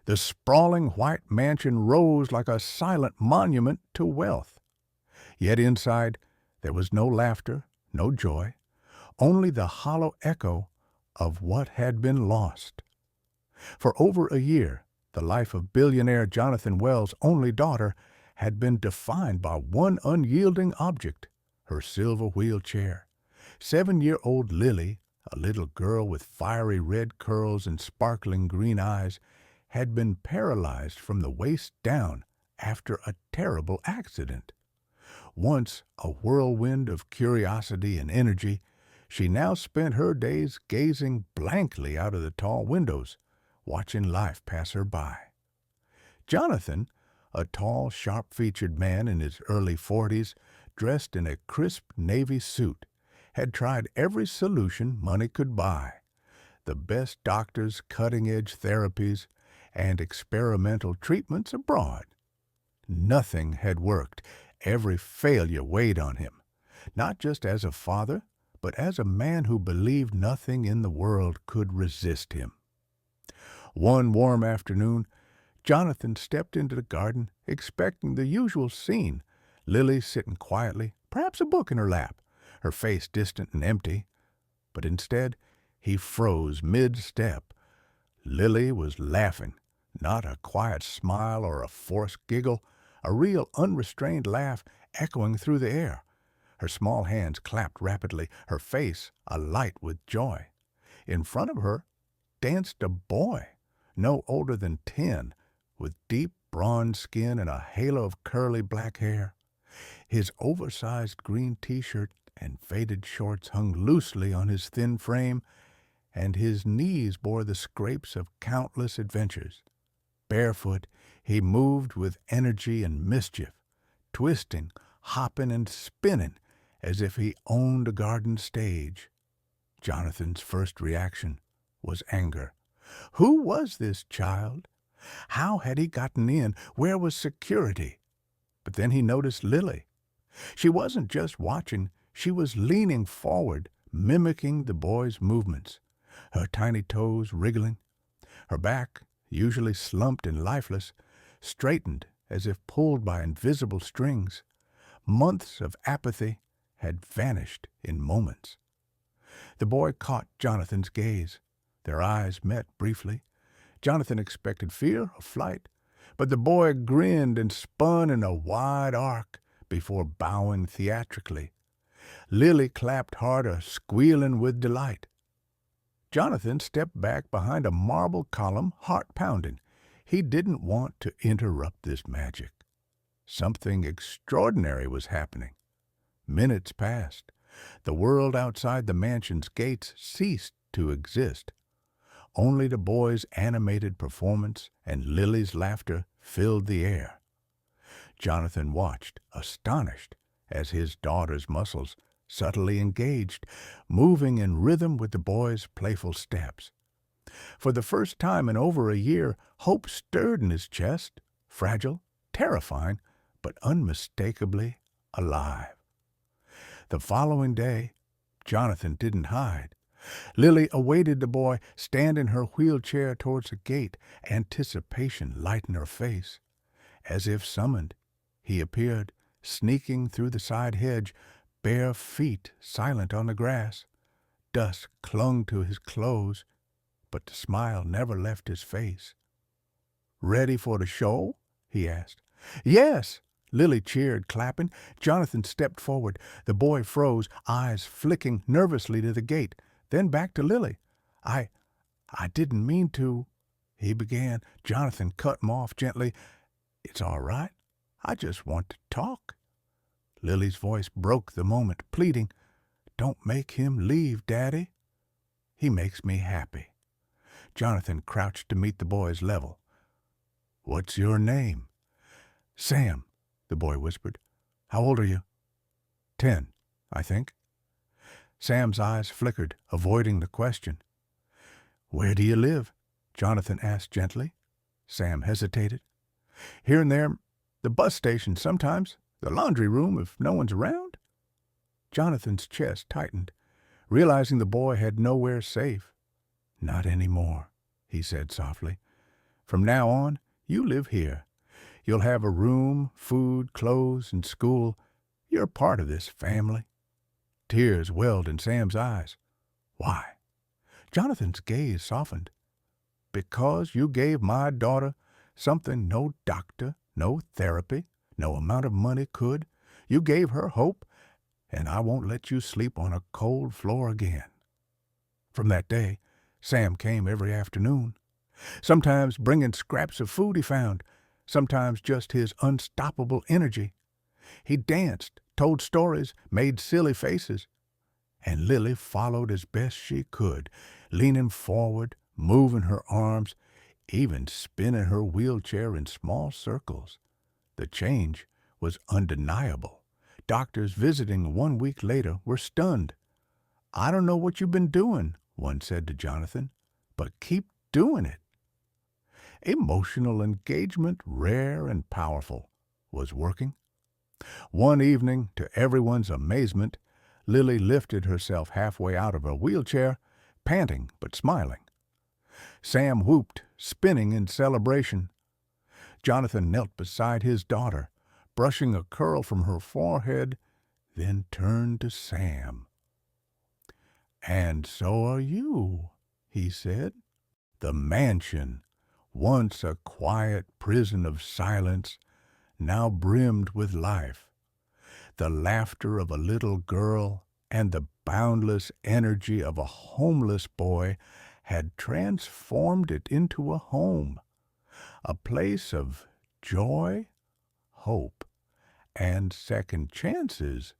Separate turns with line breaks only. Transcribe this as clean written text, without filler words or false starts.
The sprawling white mansion rose like a silent monument to wealth. Yet inside there was no laughter, no joy, only the hollow echo of what had been lost. For over a year, the life of billionaire Jonathan Wells' only daughter had been defined by one unyielding object, her silver wheelchair. 7-year-old Lily, a little girl with fiery red curls and sparkling green eyes, had been paralyzed from the waist down after a terrible accident. Once a whirlwind of curiosity and energy, she now spent her days gazing blankly out of the tall windows, watching life pass her by. Jonathan, a tall, sharp-featured man in his early 40s, dressed in a crisp navy suit, had tried every solution money could buy. The best doctors, cutting-edge therapies, and experimental treatments abroad. Nothing had worked. Every failure weighed on him, not just as a father, but as a man who believed nothing in the world could resist him. One warm afternoon, Jonathan stepped into the garden, expecting the usual scene, Lily sitting quietly, perhaps a book in her lap, her face distant and empty. But instead, he froze mid-step. Lily was laughing, not a quiet smile or a forced giggle, a real unrestrained laugh echoing through the air. Her small hands clapped rapidly, her face alight with joy. In front of her danced a boy, no older than 10, with deep bronze skin and a halo of curly black hair. His oversized green T-shirt and faded shorts hung loosely on his thin frame, and his knees bore the scrapes of countless adventures. Barefoot, he moved with energy and mischief, twisting, hopping, and spinning as if he owned a garden stage. Jonathan's first reaction was anger. Who was this child? How had he gotten in? Where was security? But then he noticed Lily. She wasn't just watching, she was leaning forward, mimicking the boy's movements, her tiny toes wriggling. Her back, usually slumped and lifeless, straightened as if pulled by invisible strings. Months of apathy had vanished in moments. The boy caught Jonathan's gaze. Their eyes met briefly. Jonathan expected fear or flight, but the boy grinned and spun in a wide arc before bowing theatrically. Lily clapped harder, squealing with delight. Jonathan stepped back behind a marble column, heart pounding. He didn't want to interrupt this magic. Something extraordinary was happening. Minutes passed. The world outside the mansion's gates ceased to exist. Only the boy's animated performance and Lily's laughter filled the air. Jonathan watched, astonished, as his daughter's muscles subtly engaged, moving in rhythm with the boy's playful steps. For the first time in over a year, hope stirred in his chest, fragile, terrifying, but unmistakably alive. The following day, Jonathan didn't hide. Lily awaited the boy, standing her wheelchair towards the gate, anticipation lighting her face. As if summoned, he appeared, sneaking through the side hedge, bare feet silent on the grass. Dust clung to his clothes, but the smile never left his face. "Ready for the show?" he asked. "Yes!" Lily cheered, clapping. Jonathan stepped forward. The boy froze, eyes flicking nervously to the gate, then back to Lily. I didn't mean to," he began. Jonathan cut him off gently. "It's all right. I just want to talk." Lily's voice broke the moment, pleading, "Don't make him leave, Daddy. He makes me happy." Jonathan crouched to meet the boy's level. "What's your name?" "Sam," the boy whispered. "How old are you?" 10, I think." Sam's eyes flickered, avoiding the question. "Where do you live?" Jonathan asked gently. Sam hesitated. "Here and there. The bus station sometimes. The laundry room if no one's around." Jonathan's chest tightened, realizing the boy had nowhere safe. "Not anymore," he said softly. From now on, you live here. You'll have a room, food, clothes, and school. You're part of this family." Tears welled in Sam's eyes. "Why?" Jonathan's gaze softened. "Because you gave my daughter something no doctor, no therapy, no amount of money could. You gave her hope, and I won't let you sleep on a cold floor again." From that day, Sam came every afternoon, sometimes bringing scraps of food he found, sometimes just his unstoppable energy. He danced, told stories, made silly faces, and Lily followed as best she could, leaning forward, moving her arms, even spinning her wheelchair in small circles. The change was undeniable. Doctors visiting 1 week later were stunned. "I don't know what you've been doing," one said to Jonathan, "but keep doing it." Emotional engagement, rare and powerful, was working. One evening, to everyone's amazement, Lily lifted herself halfway out of her wheelchair, panting but smiling. Sam whooped, spinning in celebration. Jonathan knelt beside his daughter, brushing a curl from her forehead, then turned to Sam. "And so are you," he said. The mansion, once a quiet prison of silence, now brimmed with life. The laughter of a little girl and the boundless energy of a homeless boy had transformed it into a home, a place of joy, hope, and second chances